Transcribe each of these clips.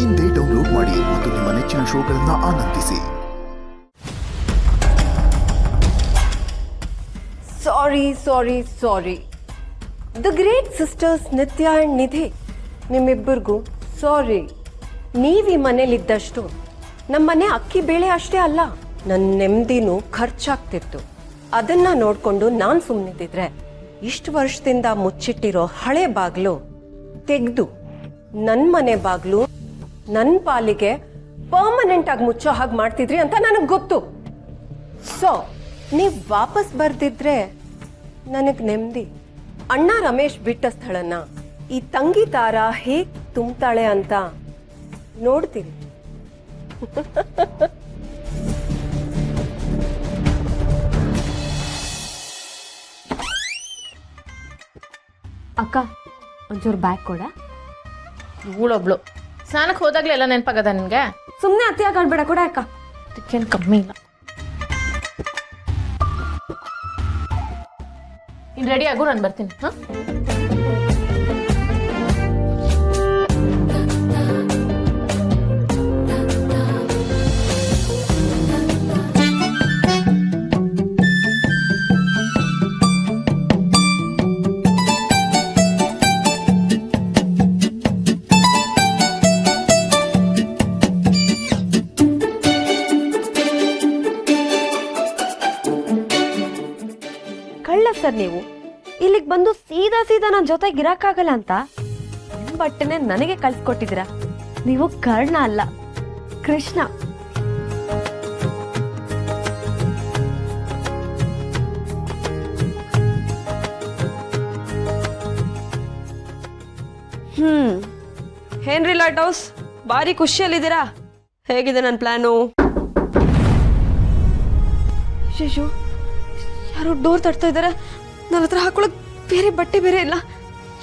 ಇಂದೇ ಡೌನ್ಲೋಡ್ ಮಾಡಿ ಮತ್ತು ನಿಮ್ಮ ನೆಚ್ಚಿನ ಶೋಗಳನ್ನು ಆನಂದಿಸಿ. ಸಾರಿ ದ ಗ್ರೇಟ್ ಸಿಸ್ಟರ್ಸ್ ನಿತ್ಯ ಅಂಡ್ ನಿಧಿ, ನಿಮ್ಮಿಬ್ಬರಿಗೂ ಸಾರಿ. ನೀವು ಈ ಮನೇಲಿದ್ದಷ್ಟು ನಮ್ಮನೆ ಅಕ್ಕಿ ಬೇಳೆ ಅಷ್ಟೇ ಅಲ್ಲ, ನನ್ನ ನೆಮ್ಮದಿನೂ ಖರ್ಚಾಗ್ತಿತ್ತು. ಅದನ್ನ ನೋಡ್ಕೊಂಡು ನಾನು ಸುಮ್ಮನಿದ್ದಿದ್ರೆ ಇಷ್ಟು ವರ್ಷದಿಂದ ಮುಚ್ಚಿಟ್ಟಿರೋ ಹಳೆ ಬಾಗ್ಲು ತೆಗೆದು ನನ್ನ ಮನೆ ಬಾಗ್ಲು ನನ್ನ ಪಾಲಿಗೆ ಪರ್ಮನೆಂಟ್ ಆಗಿ ಮುಚ್ಚೋ ಹಾಗೆ ಮಾಡ್ತಿದ್ರಿ ಅಂತ ನನಗೆ ಗೊತ್ತು. ಸೊ ನೀವು ವಾಪಸ್ ಬರ್ದಿದ್ರೆ ನನಗೆ ನೆಮ್ಮದಿ. ಅಣ್ಣ ರಮೇಶ್ ಬಿಟ್ಟ ಸ್ಥಳನ ಈ ತಂಗಿ ತಾರ ಹೇಗ್ ತುಂಬ್ತಾಳೆ ಅಂತ ನೋಡ್ತೀರಿ. ಅಕ್ಕ ಒಂಚೂರು ಬ್ಯಾಗ್ ಕೊಡ. ಇವಳೊಬ್ಳು ಸ್ನಾನಕ್ಕೆ ಹೋದಾಗ್ಲೇ ಎಲ್ಲ ನೆನಪಾಗದ ನಿನ್ಗೆ? ಸುಮ್ಮನೆ ಅತಿಯಾಗಿ ಆಡ್ಬೇಡ ಕೊಡ ಅಕ್ಕ. ಅದಕ್ಕೇನು ಕಮ್ಮಿ ಇಲ್ಲ. ಇನ್ನು ರೆಡಿ ಆಗು, ನಾನು ಬರ್ತೀನಿ. ಹಾಂ, ಸರ್ ನೀವು ಇಲ್ಲಿಗೆ ಬಂದು ಸೀದಾ ನನ್ನ ಜೊತೆಗೆ ಇರಕ್ಕಾಗಲ್ಲ ಅಂತ ನಿಮ್ಮ ಬಟ್ಟೆನೆ ನನಗೆ ಕಳ್ಸಿಕೊಟ್ಟಿದ್ದೀರಾ. ನೀವು ಕರ್ಣ ಅಲ್ಲ, ಕೃಷ್ಣ. ಹೆನ್ರಿ ಲೈಟ್ ಹೌಸ್, ಭಾರಿ ಖುಷಿಯಲ್ಲಿದ್ದೀರಾ? ಹೇಗಿದೆ ನನ್ನ ಪ್ಲಾನು? ಶಿಶು, ಯಾರೋ ಡೋರ್ ತಟ್ತಾ ಇದ್ದಾರೆ. ನನ್ನ ಹತ್ರ ಹಾಕೊಳ್ಳೋಕೆ ಬೇರೆ ಬಟ್ಟೆ ಬೇರೆ ಇಲ್ಲ,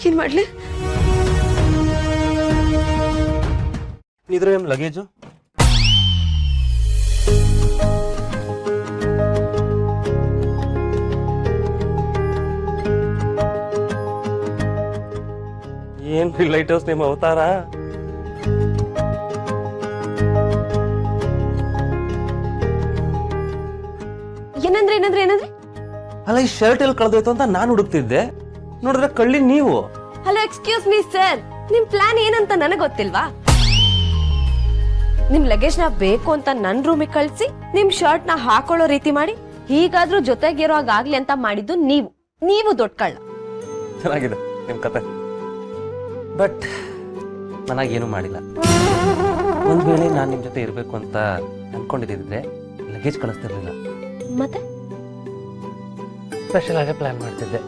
ಏನ್ ಮಾಡ್ಲಿ? ಇದ್ರ ಲಗೇಜು ಏನ್ರಿ ಲೈಟ್ ಹೌಸ್ ನಿಮ್ಮ ಅವತಾರ? ಏನಂದ್ರೆ ಅಲ್ಲ, ಈ ಶರ್ಟ್ ಎಲ್ಲಿ ಕಳೆದೋಯ್ತು ಅಂತ ನಾನು ಹುಡುಕ್ತಿದ್ದೆ, ನೋಡಿದ್ರೆ ಕಳ್ಳಿ ನೀವು. ಹಲೋ, ಎಕ್ಸ್ಕ್ಯೂಸ್ ಮೀ ಸರ್, ನಿಮ್ ಪ್ಲಾನ್ ಏನಂತ ನನಗೆ ಗೊತ್ತಿಲ್ವಾ? ನಿಮ್ ಲಗೇಜ್ ನ ಬೇಕು ಅಂತ ನನ್ ರೂಮಿಗೆ ಕಳ್ಸಿ ನಿಮ್ ಶರ್ಟ್ ನ ಹಾಕೊಳ್ಳೋ ರೀತಿ ಮಾಡಿ ಹೀಗಾದ್ರೂ ಜೊತೆಗಿರೋ ಹಾಗಾಗ್ಲಿ ಅಂತ ಮಾಡಿದ್ದು ನೀವು ದೊಡ್ಡ ಕಳ್ಳ. ಚೆನ್ನಾಗಿದೆ ನಿಮ್ ಕತೆ, ಬಟ್ ನನಗೇನು ಮಾಡಿಲ್ಲ. ಒಂದ್ ವೇಳೆ ನಾನು ನಿಮ್ ಜೊತೆ ಇರ್ಬೇಕು ಅಂತ ಅನ್ಕೊಂಡಿದ್ದಿದ್ರೆ ಲಗೇಜ್ ಕಳಿಸ್ತಿರ್ಲಿಲ್ಲ, ಮತ್ತೆ ಸ್ಪೆಷಲ್ ಆಗಿ ಪ್ಲಾನ್ ಮಾಡ್ತಿದ್ದೆ.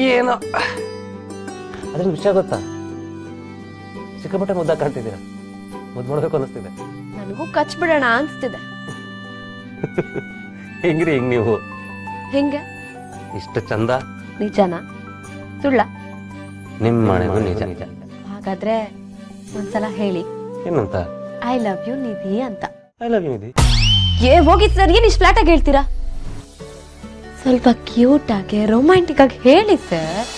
ಏನೋ ಅದ್ರ ವಿಷಯ ಗೊತ್ತಾ? ಸಿಕ್ಕಾಪಟ್ಟೆ ಮುದ್ದ ಕಾಣ್ತಿದ್ದೀರ, ಮುದ್ದು ಮಾಡ್ಬೇಕು ಅನ್ನಿಸ್ತಿದೆ. ನನಗೂ ಕಚ್ ಬಿಡೋಣ ಅನ್ಸ್ತಿದೆ. ಹೆಂಗ್ರಿ ಹಿಂಗ್ ನೀವು? ಹೆಂಗೆ? ಇಷ್ಟು ಚಂದ. ನಿಜನಾ ಸುಳ್ಳ? ನಿಮ್ ಮನೆಗೂ ನಿಜ. ಹಾಗಾದ್ರೆ ಒಂದ್ಸಲ ಹೇಳಿ. ಏನಂತ? ಐ ಲವ್ ಯು ನಿಧಿ ಅಂತ. ಐ ಲವ್ ಯು ನಿಧಿ. ಹೋಗಿ ಸರ್, ಏನ್ ಇಷ್ಟು ಫ್ಲಾಟ್ ಆಗಿ ಹೇಳ್ತೀರಾ? ಸ್ವಲ್ಪ ಕ್ಯೂಟ್ ಆಗಿ ರೊಮ್ಯಾಂಟಿಕ್ ಆಗಿ ಹೇಳಿ ಸರ್.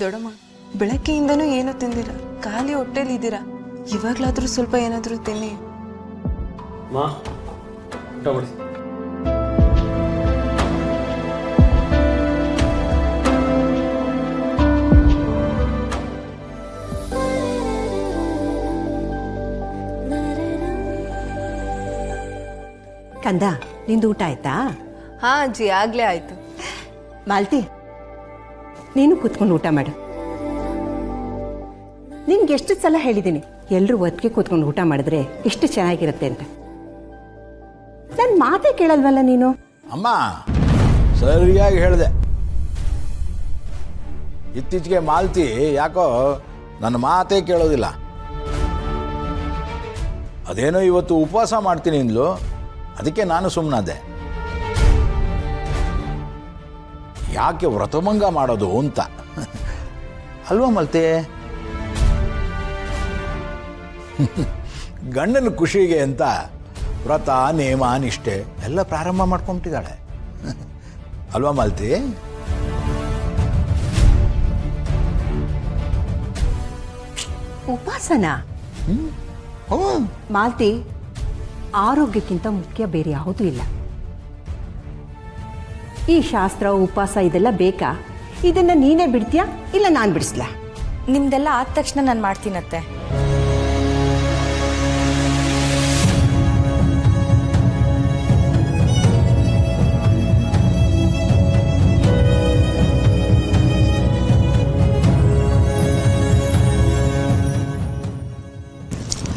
ದೊಡ್ಡಮ್ಮ, ಬೆಳಗ್ಗೆಯಿಂದನೂ ಏನು ತಿಂದಿಲ್ಲ, ಖಾಲಿ ಹೊಟ್ಟೆಲಿ ಇದ್ದೀರಾ. ಇವಾಗ್ಲಾದ್ರೂ ಸ್ವಲ್ಪ ಏನಾದ್ರೂ ತಿನ್ನಿ. ಕಂದ, ನಿಂದು ಊಟ ಆಯ್ತಾ? ಹಾ ಅಜ್ಜಿ, ಆಗ್ಲೇ ಆಯ್ತು. ಮಾಲ್ತಿ, ನೀನು ಕೂತ್ಕೊಂಡು ಊಟ ಮಾಡು. ನಿನ್ಗೆ ಎಷ್ಟು ಸಲ ಹೇಳಿದ್ದೀನಿ, ಎಲ್ಲರೂ ಒತ್ತಿಗೆ ಕೂತ್ಕೊಂಡು ಊಟ ಮಾಡಿದ್ರೆ ಎಷ್ಟು ಚೆನ್ನಾಗಿರುತ್ತೆ ಅಂತ. ನನ್ನ ಮಾತೇ ಕೇಳಲ್ವಲ್ಲ ನೀನು? ಅಮ್ಮ, ಸರಿಯಾಗಿ ಹೇಳಿದೆ. ಇತ್ತೀಚೆಗೆ ಮಾಲ್ತಿ ಯಾಕೋ ನನ್ನ ಮಾತೇ ಕೇಳೋದಿಲ್ಲ. ಅದೇನೋ ಇವತ್ತು ಉಪವಾಸ ಮಾಡ್ತೀನಿ ಅಂದ್ಲು, ಅದಕ್ಕೆ ನಾನು ಸುಮ್ಮನಾದೆ. ಯಾಕೆ ವ್ರತಭಂಗ ಮಾಡೋದು ಅಂತ. ಅಲ್ವಾ ಮಲ್ತೆ? ಗಂಡನ ಖುಷಿಗೆ ಅಂತ ವ್ರತ ನೇಮ ನಿಷ್ಠೆ ಎಲ್ಲ ಪ್ರಾರಂಭ ಮಾಡ್ಕೊಂಬಿಟ್ಟಿದ್ದಾಳೆ. ಅಲ್ವಾ ಮಾಲ್ತಿ? ಉಪಾಸನ ಮಾಲ್ತಿ, ಆರೋಗ್ಯಕ್ಕಿಂತ ಮುಖ್ಯ ಬೇರೆ ಯಾವುದೂ ಇಲ್ಲ. ಈ ಶಾಸ್ತ್ರ ಉಪವಾಸ ಇದೆಲ್ಲ ಬೇಕಾ? ಇದನ್ನ ನೀನೇ ಬಿಡ್ತೀಯಾ ಇಲ್ಲ ನಾನು ಬಿಡಿಸ್ಲಾ? ನಿಮ್ದೆಲ್ಲ ಆದ ತಕ್ಷಣ ನಾನು ಮಾಡ್ತೀನತ್ತೆ.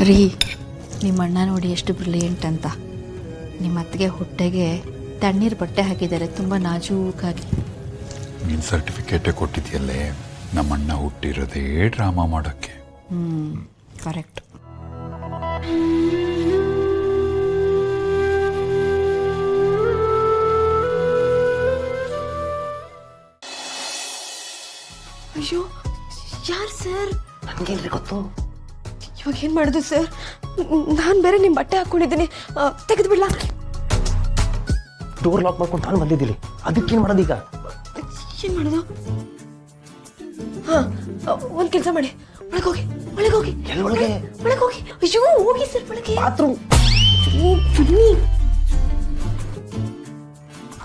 ರೀ, ನಿಮ್ಮ ಅಣ್ಣ ನೋಡಿ ಎಷ್ಟು ಬ್ರಿಲಿಯಂಟ್ ಅಂತ. ನಿಮ್ಮ ಅತ್ತಿಗೆ ಹೊಟ್ಟೆಗೆ ತಣ್ಣೀರು ಬಟ್ಟೆ ಹಾಕಿದ್ದಾರೆ, ತುಂಬ ನಾಜೂಕಾಗಿ. ನೀನು ಸರ್ಟಿಫಿಕೇಟೇ ಕೊಟ್ಟಿದ್ಯಲ್ಲೇ, ನಮ್ಮಣ್ಣ ಹುಟ್ಟಿರೋದೇ ಡ್ರಾಮಾ ಮಾಡೋಕ್ಕೆ. ಕರೆಕ್ಟ್. ಅಯ್ಯೋ, ಯಾರು ಸರ್? ನನಗೇನ್ರಿ ಗೊತ್ತು? ಇವಾಗ ಏನು ಮಾಡೋದು ಸರ್? ನಾನು ಬೇರೆ ನಿಮ್ಮ ಬಟ್ಟೆ ಹಾಕ್ಕೊಂಡಿದ್ದೀನಿ, ತೆಗೆದು ಬಿಡ್ಲಾ? ಡೋರ್ ಲಾಕ್ ಮಾಡ್ಕೊಂಡು ನಾನು ಬಂದಿದ್ದೀನಿ, ಅದಕ್ಕೇನು ಮಾಡೋದೀಗ? ಏನು ಮಾಡೋದು? ಹಾಂ, ಒಂದು ಕೆಲಸ ಮಾಡಿ, ಒಳಗೆ ಹೋಗಿ, ಒಳಗೆ ಹೋಗಿ. ಎಲ್ಲೊಳಗೆ? ಒಳಗೆ ಹೋಗಿ. ಅಯ್ಯೋ, ಹೋಗಿ ಸರ್ ಒಳಗೆ. ಬಾತ್ರೂಮ್. ಬನ್ನಿ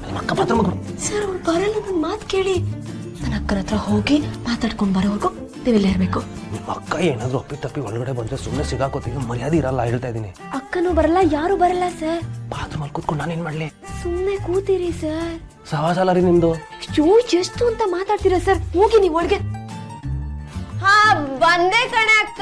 ನಿಮ್ಮ ಅಕ್ಕ ಬಾತ್ರೂಮ್. ಸರ್, ಅವ್ರು ಬರಲ್ಲ, ನನ್ನ ಮಾತು ಕೇಳಿ. ನನ್ನ ಅಕ್ಕನ ಹತ್ರ ಹೋಗಿ ಮಾತಾಡ್ಕೊಂಡು ಬರೋವರೆಗೂ ನೀವೆಲ್ಲ ಇರಬೇಕು. ನಿಮ್ಮ ಅಕ್ಕ ಏನಾದರೂ ಅಪ್ಪಿತಪ್ಪಿ ಒಳಗಡೆ ಬಂದರೆ ಸುಮ್ಮನೆ ಸಿಗಾಕೋತೀವಿ, ಮರ್ಯಾದೆ ಇರಲ್ಲ, ಹೇಳ್ತಾ ಇದ್ದೀನಿ. ಅಕ್ಕನೂ ಬರಲ್ಲ, ಯಾರು ಬರಲ್ಲ ಸರ್. ಬಾತ್ರೂಮಲ್ಲಿ ಕೂತ್ಕೊಂಡು ನಾನೇನು ಮಾಡಲಿ? ಸುಮ್ಮನೆ ಕೂತೀರಿ ಸರ್. ಸವಾಸಲ್ಲ ರೀ ನಿಮ್ಮದು. ಅಯ್ಯೋ, ಎಷ್ಟು ಅಂತ ಮಾತಾಡ್ತೀರಾ ಸರ್? ಹೋಗಿ ನೀವು ಒಳಗೆ. ಹಾ, ಬಂದೆ ಕಣೆ ಅಕ್ಕ.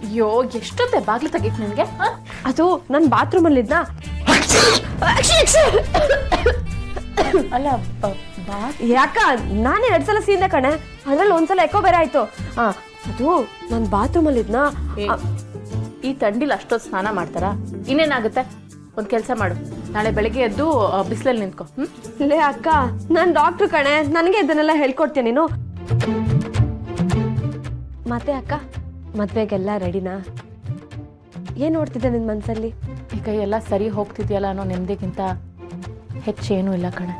ಅಯ್ಯೋ, ಎಷ್ಟೊತ್ತೆ ಬಾಗ್ಲು ತೆಗಿಕ್ ನಿನ್ಗೆ? ಅದು ನನ್ನ ಬಾತ್ರೂಮಲ್ಲಿ ಇದ್ನ. ಅಲ್ಲ, ಯಾಕ ನಾನೇ 2 ಸಲ ಸೀದೆ ಕಣೆ, ಅದ್ರಲ್ಲಿ ಒಂದ್ಸಲ ಎಕೋ ಬೇರೆ ಆಯ್ತು. ಅದು ನನ್ನ ಬಾತ್ರೂಮಲ್ಲಿ ಇದ್ನ. ಈ ತಂಡಿಲ್ ಅಷ್ಟೊತ್ತು ಸ್ನಾನ ಮಾಡ್ತಾರಾ? ಇನ್ನೇನಾಗುತ್ತೆ? ಒಂದು ಕೆಲಸ ಮಾಡು, ನಾಳೆ ಬೆಳಗ್ಗೆ ಎದ್ದು ಬಿಸಿಲಲ್ಲಿ ನಿಂತ್ಕೊ. ಲೇ ಅಕ್ಕ, ನಾನು ಡಾಕ್ಟ್ರು ಕಣೆ, ನನಗೆ ಇದನ್ನೆಲ್ಲ ಹೇಳ್ಕೊಡ್ತೀಯ ನೀನು. ಮತ್ತೆ ಅಕ್ಕ, ಮದ್ವೆಗೆಲ್ಲ ರೆಡಿನಾ? ಏನ್ ನೋಡ್ತಿದ್ದೆ ನಿನ್ ಮನ್ಸಲ್ಲಿ? ಈಗ ಎಲ್ಲ ಸರಿ ಹೋಗ್ತಿದ್ಯಲ್ಲ ಅನ್ನೋ ನೆಮ್ಮದಿಗಿಂತ ಹೆಚ್ಚೇನೂ ಇಲ್ಲ ಕಣೆ.